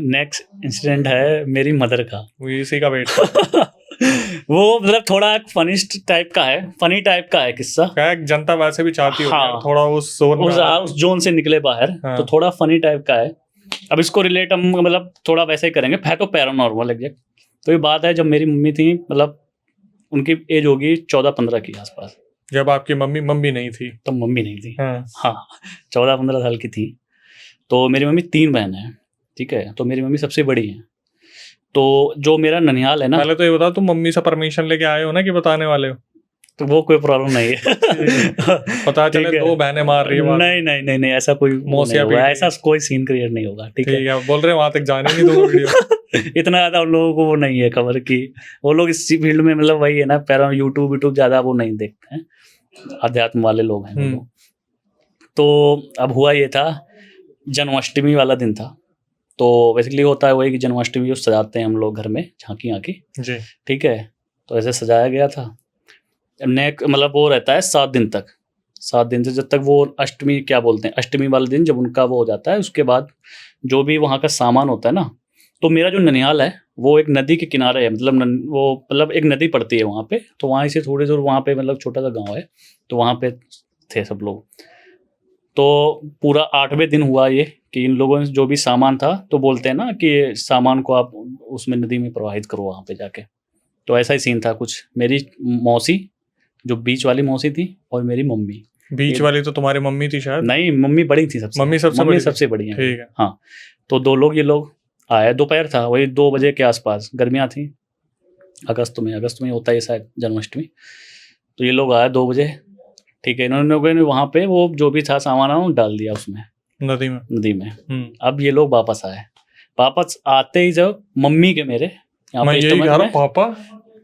Next incident है मेरी mother का। वो इसी का वेट वो मतलब थोड़ा फनी टाइप का है किस्सा। क्या जनता वैसे भी चाहती हो हाँ, थोड़ा उस जोन उस जोन से निकले बाहर। हाँ। तो थोड़ा फनी टाइप का है। अब इसको रिलेट हम मतलब थोड़ा वैसे ही करेंगे, है तो पैरानॉर्मल एग्जैक्ट। तो ये बात है जब मेरी मम्मी थी, मतलब उनकी एज होगी 14-15 के आसपास। जब आपकी मम्मी नहीं थी तो मम्मी नहीं थी। हाँ 14-15 साल की थी। तो मेरी मम्मी 3 बहन है, ठीक है। तो मेरी मम्मी सबसे बड़ी है। तो जो मेरा ननिहाल है ना, पहले तो ये बताओ तुम मम्मी से परमिशन लेके आए हो ना कि बताने वाले हो? तो वो कोई प्रॉब्लम नहीं है। पता चले 2 बहनें मार रही है नहीं ऐसा कोई मौसिया नहीं होगा, ऐसा कोई सीन क्रिएट नहीं होगा, ठीक है। बोल रहे वहां तक जाने नहीं दूंगा वीडियो। इतना ज्यादा उन लोगों को वो नहीं है खबर की। वो लोग इस फील्ड में मतलब वही है ना, पैरा यूट्यूब ज्यादा वो नहीं देखते हैं, अध्यात्म वाले लोग हैं वो लोग। तो अब हुआ ये था, जन्माष्टमी वाला दिन था। तो बेसिकली होता है वही कि जन्माष्टमी को सजाते हैं हम लोग घर में झांकी आंकी, ठीक है। तो ऐसे सजाया गया था। मतलब वो रहता है 7 दिन तक, 7 दिन से जब तक वो अष्टमी क्या बोलते हैं, अष्टमी वाले दिन जब उनका वो हो जाता है, उसके बाद जो भी वहाँ का सामान होता है ना। तो मेरा जो ननिहाल है वो एक नदी के किनारे है, मतलब एक नदी पड़ती है वहाँ पे। तो वहाँ से थोड़ी दूर वहाँ पे मतलब छोटा सा गाँव है, तो वहाँ पे थे सब लोग। तो पूरा 8वें दिन हुआ ये कि इन लोगों ने जो भी सामान था, तो बोलते हैं ना कि सामान को आप उसमें नदी में प्रवाहित करो वहाँ पे जाके। तो ऐसा ही सीन था कुछ। मेरी मौसी, जो बीच वाली मौसी थी, और मेरी मम्मी। बीच वाली तो तुम्हारी मम्मी थी शायद? नहीं, मम्मी बड़ी थी सबसे। मम्मी सबसे बड़ी है। ठीक है। हाँ, तो 2 लोग ये लोग आए। दोपहर था, वही 2 बजे के आसपास, गर्मियाँ थी, अगस्त में होता है शायद जन्माष्टमी। तो ये लोग आए 2 बजे, ठीक है। इन्होंने लोगों ने वहाँ पे वो जो भी था सामान वो डाल दिया उसमें, नदी में। अब ये लोग वापस आए। वापस आते ही जब मम्मी के मेरे यहाँ पे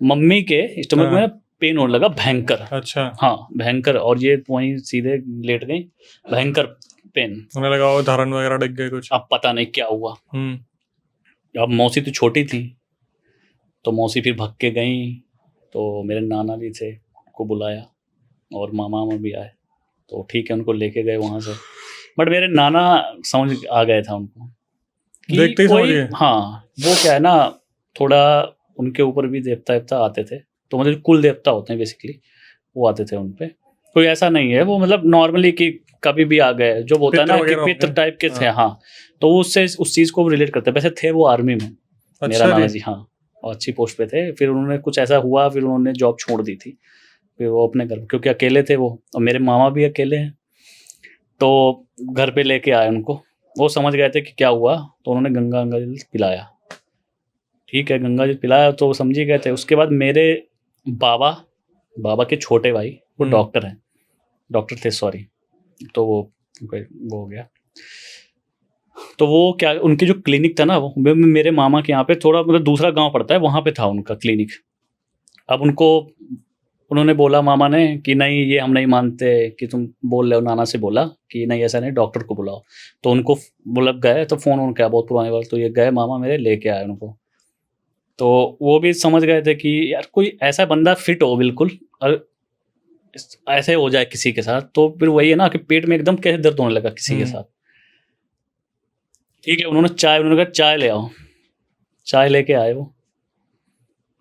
मम्मी के स्टमक में पेन होने लगा भयंकर। अच्छा। हाँ, भयंकर। और ये वहीं सीधे लेट गई, भयंकर पेन। उन्हें लगा वो धरन वगैरह डिग गए कुछ। अब पता नहीं क्या हुआ। अब मौसी तो छोटी थी, तो मौसी फिर भग के गई। तो मेरे नाना भी थे, उनको बुलाया, और मामा भी आए। तो ठीक है, उनको लेके गए वहाँ से। बट मेरे नाना समझ आ गए था उनको कि देखते ही समझ गए। हाँ, वो क्या है ना, थोड़ा उनके ऊपर भी देवता आते थे। तो मतलब कुल देवता होते हैं बेसिकली, वो आते थे उन पे। कोई ऐसा नहीं है वो, मतलब नॉर्मली कि कभी भी आ गए, जो होता है ना कि पित्र टाइप के थे। हाँ, तो उससे उस चीज़ को रिलेट करते। वैसे थे वो आर्मी में, मेरा नाना जी। हाँ, और अच्छी पोस्ट पे थे। फिर उन्होंने कुछ ऐसा हुआ, फिर उन्होंने जॉब छोड़ दी थी। फिर वो अपने घर, क्योंकि अकेले थे वो, और मेरे मामा भी अकेले हैं। तो घर पे लेके आए उनको। वो समझ गए थे कि क्या हुआ, तो उन्होंने गंगा जल पिलाया। ठीक है, गंगा जल पिलाया तो समझ ही गए थे। उसके बाद मेरे बाबा के छोटे भाई, वो डॉक्टर थे सॉरी। तो वो हो गया। तो वो क्या, उनकी जो क्लिनिक था ना, वो मेरे मामा के यहाँ पे थोड़ा मतलब दूसरा गांव पड़ता है, वहाँ पे था उनका क्लिनिक। अब उन्होंने बोला, मामा ने, कि नहीं ये हम नहीं मानते कि तुम बोल रहे हो। नाना से बोला कि नहीं ऐसा नहीं, डॉक्टर को बुलाओ। तो उनको बुला गए, तो फ़ोन क्या बहुत पुरानी बात। तो ये गए मामा मेरे, लेके आए उनको। तो वो भी समझ गए थे कि यार कोई ऐसा बंदा फिट हो बिल्कुल, और ऐसे हो जाए किसी के साथ, तो फिर वही है ना कि पेट में एकदम कैसे दर्द होने लगा किसी के साथ। ठीक है, उन्होंने कहा चाय ले आओ। चाय लेके आए वो।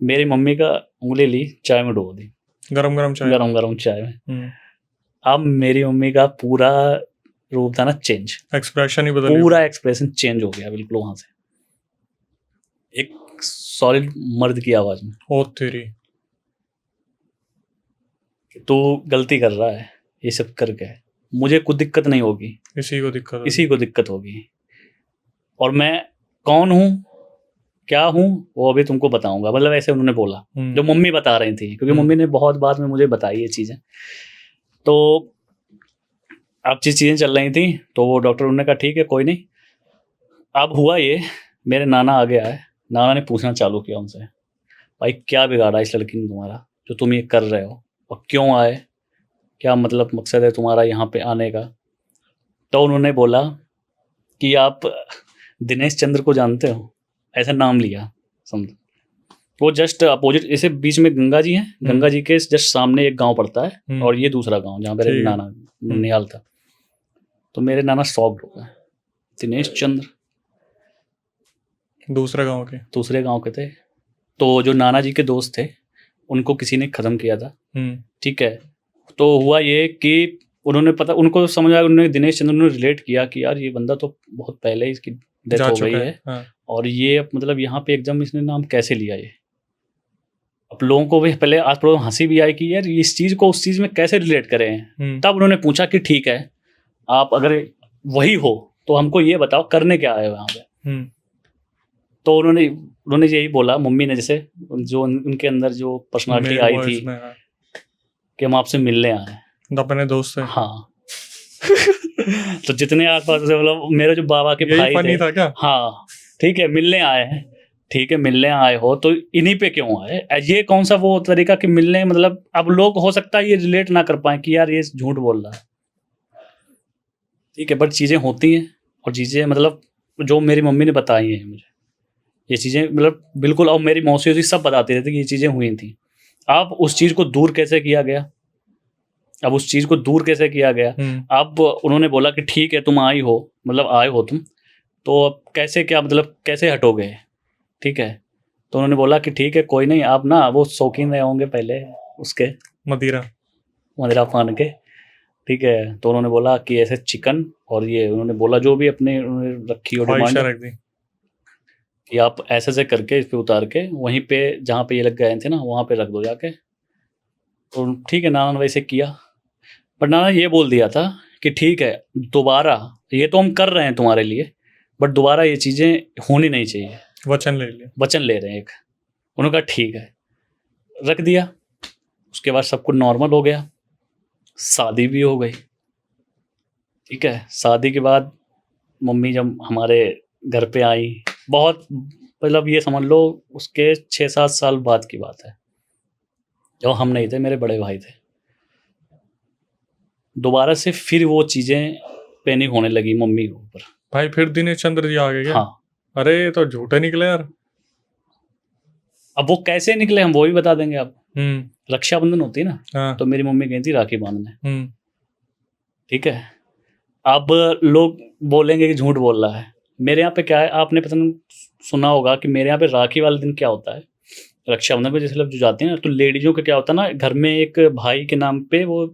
मेरी मम्मी का उंगली ली, चाय में डुबो दी, गरम चाय में। अब मेरी मम्मी का पूरा रूप था ना चेंज, एक्सप्रेशन ही बदल गया, पूरा एक्सप्रेशन चेंज हो गया बिल्कुल वहां से, एक सॉलिड मर्द की आवाज में। ओ तेरी, तू गलती कर रहा है ये सब करके, मुझे कुछ दिक्कत नहीं होगी, इसी को दिक्कत होगी। और मैं कौन हूँ, क्या हूँ, वो अभी तुमको बताऊंगा। मतलब ऐसे उन्होंने बोला, जो मम्मी बता रही थी, क्योंकि मम्मी ने बहुत बाद में मुझे बताई ये चीज़ें। तो अब चीज़ें चल रही थी, तो वो डॉक्टर उन्होंने कहा ठीक है कोई नहीं। अब हुआ ये, मेरे नाना आगे आए। नाना ने पूछना चालू किया उनसे, भाई क्या बिगाड़ा इस लड़की ने तुम्हारा, जो तुम ये कर रहे हो, और क्यों आए, क्या मतलब मकसद है तुम्हारा यहाँ पे आने का। तो उन्होंने बोला कि आप दिनेश चंद्र को जानते हो, ऐसा नाम लिया समझो। वो जस्ट अपोजिट, ऐसे बीच में गंगा जी हैं, गंगा जी के जस्ट सामने एक गांव पड़ता है, और ये दूसरा गांव जहाँ पे नाना ननिहाल था। तो मेरे नाना शॉक्ड हो गए, दिनेश चंद्र। दूसरे गांव के। दूसरे गांव के थे। तो जो नाना जी के दोस्त थे उनको किसी ने ख़त्म किया था, ठीक है। तो हुआ ये कि उन्होंने पता उनको समझ आया, उन्होंने दिनेश चंद्र ने रिलेट किया कि यार ये बंदा तो बहुत पहले ही इसकी डेथ हो गई है। हाँ। और ये अब मतलब यहाँ पे एकदम इसने नाम कैसे लिया ये। अब लोगों को भी पहले आज थोड़ा हंसी भी आई कि यार इस चीज़ को उस चीज़ में कैसे रिलेट करें। तब उन्होंने पूछा कि ठीक है आप अगर वही हो तो हमको ये बताओ करने क्या आए हो यहाँ पे। तो उन्होंने यही बोला, मम्मी ने जैसे जो उनके अंदर जो पर्सनालिटी आई थी कि हम आपसे मिलने आए हैं अपने दोस्त से। हाँ तो जितने आसपास मतलब मेरे जो बाबा के भाई थे था क्या? हाँ ठीक है मिलने आए हैं, ठीक है मिलने आए हो तो इन्हीं पे क्यों आए। ये कौन सा वो तरीका कि मिलने मतलब अब लोग हो सकता है ये रिलेट ना कर पाए कि यार ये झूठ बोल रहा है, ठीक है। बट चीज़ें होती हैं और चीज़ें मतलब जो मेरी मम्मी ने बताई हैं मुझे ये चीज़ें मतलब बिल्कुल, और मेरी मौसी सब बताते रहते कि ये चीज़ें हुई थी। अब उस चीज़ को दूर कैसे किया गया, अब उस चीज़ को दूर कैसे किया गया। अब उन्होंने बोला कि ठीक है तुम आई हो, मतलब आए हो तुम, तो अब कैसे क्या मतलब कैसे हटोगे, ठीक है। तो उन्होंने बोला कि ठीक है कोई नहीं, आप ना वो शौकीन रहे होंगे पहले उसके मदिरा पान के, ठीक है। तो उन्होंने बोला कि ऐसे चिकन और ये उन्होंने बोला जो भी अपने उन्होंने रखी और डिमांड कि आप ऐसे से करके इस पे उतार के वहीं पे जहाँ पे ये लग गए थे ना वहाँ पे रख दो जाके। तो ठीक है नाना ने वैसे किया, पर नाना ये बोल दिया था कि ठीक है दोबारा ये तो हम कर रहे हैं तुम्हारे लिए, बट दोबारा ये चीज़ें होनी नहीं चाहिए। वचन ले रहे हैं एक। उन्होंने कहा ठीक है, रख दिया। उसके बाद सब कुछ नॉर्मल हो गया, शादी भी हो गई, ठीक है। शादी के बाद मम्मी जब हमारे घर पे आई, बहुत मतलब ये समझ लो उसके 6-7 साल बाद की बात है, जब हम नहीं थे, मेरे बड़े भाई थे। दोबारा से फिर वो चीज़ें पैनिक होने लगी मम्मी के ऊपर। भाई फिर दिनेश चंद्र जी आ गए क्या? हाँ। अरे तो झूठे निकले यार। अब वो कैसे निकले हम वो भी बता देंगे आप। रक्षाबंधन होती है ना, हाँ। तो मेरी मम्मी गई थी राखी बांधने, ठीक है। अब लोग बोलेंगे कि झूठ बोल रहा है। मेरे यहाँ पे क्या है, आपने पता नहीं सुना होगा कि मेरे यहाँ पे राखी वाले दिन क्या होता है, रक्षाबंधन पे जैसे लोग जो जाते हैं ना, तो लेडीजों का क्या होता है ना, घर में एक भाई के नाम पे वो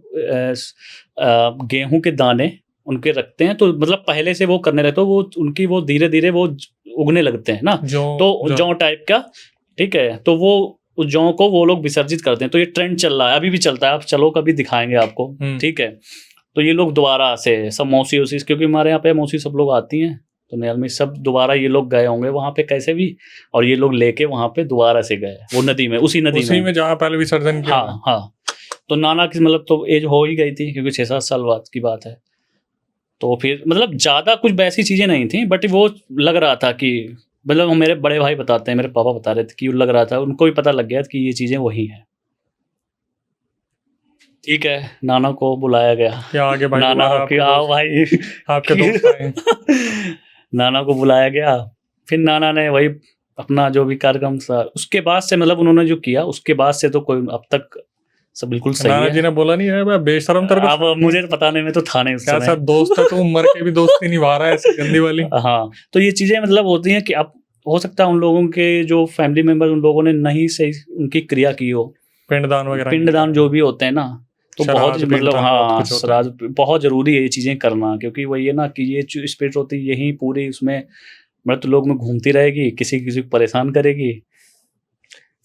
गेहूं के दाने उनके रखते हैं। तो मतलब पहले से वो करने रहते हो, वो उनकी वो धीरे धीरे वो उगने लगते हैं ना, तो जौ टाइप का, ठीक है। तो वो उस जौ को वो लोग विसर्जित करते हैं। तो ये ट्रेंड चल रहा है, अभी भी चलता है, आप चलो कभी दिखाएंगे आपको, ठीक है। तो ये लोग दोबारा से सब मौसी वौसी, क्योंकि हमारे यहाँ पे मौसी सब लोग आती हैं, तो नैल में सब दोबारा ये लोग गए होंगे वहाँ पे कैसे भी, और ये लोग लेके वहाँ पे दोबारा से गए वो नदी में, उसी नदी में जहाँ पहले विसर्जन किया। हाँ। तो नाना की मतलब तो एज हो ही गई थी, क्योंकि 6-7 साल बाद की बात है। तो फिर मतलब ज़्यादा कुछ वैसी चीज़ें नहीं थी, बट वो लग रहा था कि मतलब मेरे बड़े भाई बताते हैं, मेरे पापा बता रहे थे कि लग रहा था, उनको भी पता लग गया कि ये चीज़ें वही हैं, ठीक है। नाना को बुलाया गया, क्या आगे भाई, नाना कि आओ भाई आपके दोस्त आए। नाना को बुलाया गया, फिर नाना ने वही अपना जो भी कार्यक्रम था, उसके बाद से मतलब उन्होंने जो किया उसके बाद से तो कोई अब तक सब बिल्कुल सही है। नाना जी ने बोला नहीं है बेशरम तेरे को, अब मुझे बताने में तो था नहीं उस समय, दोस्त है तो मर के भी दोस्ती निभा रहा है ऐसी गंदी वाली। हाँ, तो ये चीजें मतलब होती हैं कि अब हो सकता है उन लोगों के जो फैमिली मेंबर उन लोगों ने नहीं सही उनकी क्रिया की हो, पिंडदान वगैरह, पिंडदान जो भी होते हैं ना, तो बहुत मतलब हाँ श्राद्ध बहुत जरूरी है ये चीजें करना, क्योंकि वही है ना कि ये स्पिरिट होती है यही पूरी उसमें मृत लोग में घूमती रहेगी, किसी किसी को परेशान करेगी।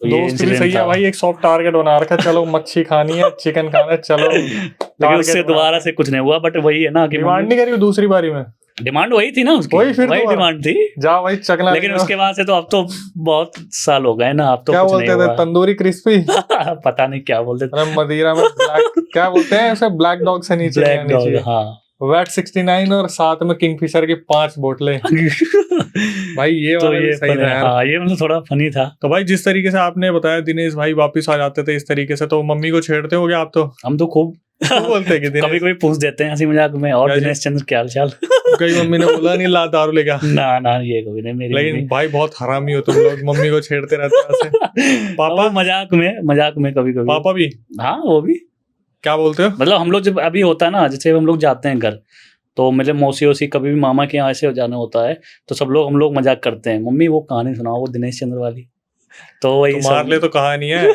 तो दोस्त भी सही है भाई, एक सॉफ्ट टारगेट बना रखा, चलो मच्छी खानी है, चिकन खाना है, चलो। लेकिन उससे दोबारा से कुछ नहीं हुआ, बट वही है ना कि डिमांड नहीं करी दूसरी बारी में, डिमांड वही थी ना उसकी, वही डिमांड थी, जा भाई चकला। लेकिन उसके बाद से तो अब तो बहुत साल हो गए ना, अब तो क्या कुछ बोलते थे, तंदूरी क्रिस्पी पता नहीं क्या बोलते थे, मदिरा में ब्लैक क्या बोलते हैं उसे, ब्लैक डॉग से नीचे, ब्लैक डॉग, हाँ, वैट 69 और साथ में किंगफिशर की 5 बोतलें। भाई ये तो ये सही था यार। हाँ, ये मतलब थोड़ा फनी था। तो भाई जिस तरीके से आपने बताया दिनेश भाई वापस आ जाते थे इस तरीके से, तो मम्मी को छेड़ते हो गया आप? तो हम तो खूब बोलते हैं कि कभी कभी पूछ देते हैं हंसी मजाक में, और दिनेश चंद्र क्या हाल? कई मम्मी ने बोला नहीं ला दारू लेगा, ना ये कभी नहीं मेरी। लेकिन भाई बहुत हरामी हो तुम लोग, मम्मी को छेड़ते रहते हैं। पापा मजाक में कभी कभी, पापा भी, हाँ वो भी क्या बोलते हो, मतलब हम लोग जब अभी होता है ना, जैसे हम लोग जाते हैं घर, तो मेरे मौसी वौसी कभी भी मामा के यहाँ ऐसे हो जाना होता है तो सब लोग हम लोग मजाक करते हैं, मम्मी वो कहानी सुनाओ वो दिनेश चंद्र वाली। तो वही तुम्हारे लिए तो कहानी है।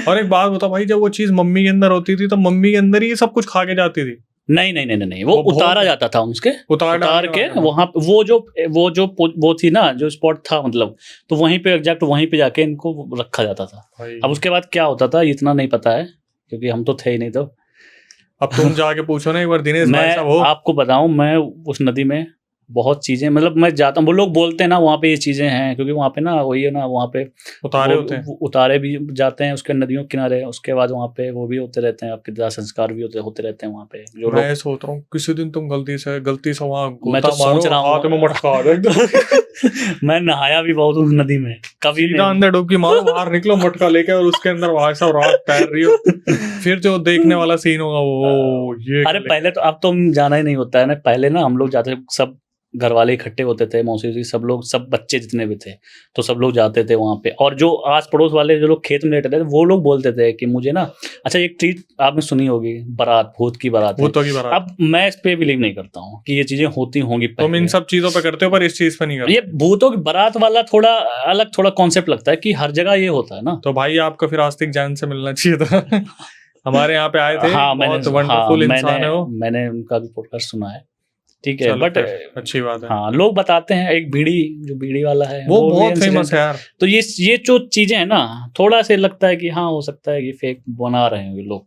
और एक बात बताओ भाई, जब वो चीज मम्मी के अंदर होती थी तो मम्मी के अंदर ही सब कुछ खा के जाती थी? नहीं नहीं नहीं नहीं नहीं, वो वो उतारा जाता था उसके, उतार उतार के डालने वाला वहां वो थी ना जो स्पॉट था मतलब, तो वहीं पे एग्जैक्ट वहीं पे जाके इनको रखा जाता था। भाई। अब उसके बाद क्या होता था इतना नहीं पता है क्योंकि हम तो थे ही नहीं। तो अब तुम जाके पूछो ना एक बार दिनेश भाई मैं साहब हो। आपको बताऊं, मैं उस नदी में बहुत चीजें मतलब मैं जाता हूँ, वो लोग बोलते हैं ना वहाँ पे ये चीजें हैं क्योंकि वहाँ पे ना वही है ना वहाँ पे उतारे वो होते हैं। उतारे भी जाते हैं उसके नदियों के किनारे, उसके बाद वहाँ पे वो भी होते रहते हैं, आपके दाह संस्कार भी होते रहते हैं वहाँ पे जो मैं लोग। सोच रहा हूँ किसी दिन तुम गलती से वहाँ मैं तो गोता मारो, सोच रहा हूँ हाथ में मटका आ जाए एकदम। मैं नहाया भी बहुत उस नदी में, कभी सीधा नहीं। अंदर डुबकी मारो, बाहर निकलो मटका लेके और उसके अंदर भाई साहब रात तैर रही हो। फिर जो देखने वाला सीन होगा वो ये अरे पहले तो, अब तो जाना ही नहीं होता है ना, पहले ना हम लोग जाते थे, सब घर वाले इकट्ठे होते थे, मौसी सब लोग, सब बच्चे जितने भी थे तो सब लोग जाते थे वहाँ पे। और जो आस पड़ोस वाले जो लोग खेत में रहते थे वो लोग बोलते थे कि मुझे ना, अच्छा एक चीज आपने सुनी होगी, बारात, भूत की बारात है। भूतों की बारात। अब मैं इस पे बिलीव नहीं करता हूँ कि ये चीजें होती होंगी तुम इन पहले। सब चीजों पे करते हो पर इस चीज पे नहीं करते। ये भूतों की बारात वाला थोड़ा अलग थोड़ा कॉन्सेप्ट लगता है कि हर जगह ये होता है ना। तो भाई आपको फिर आस्तिक जान से मिलना चाहिए था। हमारे यहाँ पे आए थे, हाँ बहुत वंडरफुल इंसान है वो। मैंने उनका भी पॉडकास्ट सुना है, ठीक है, चलो बट फिर, अच्छी बात है। हाँ लोग बताते हैं, एक जो बीड़ी वाला है वो भी बहुत फेमस इंसिडेंट है यार। तो ये जो चीजें हैं ना थोड़ा से लगता है कि हाँ हो सकता है कि फेक बना रहे हैं ये लोग,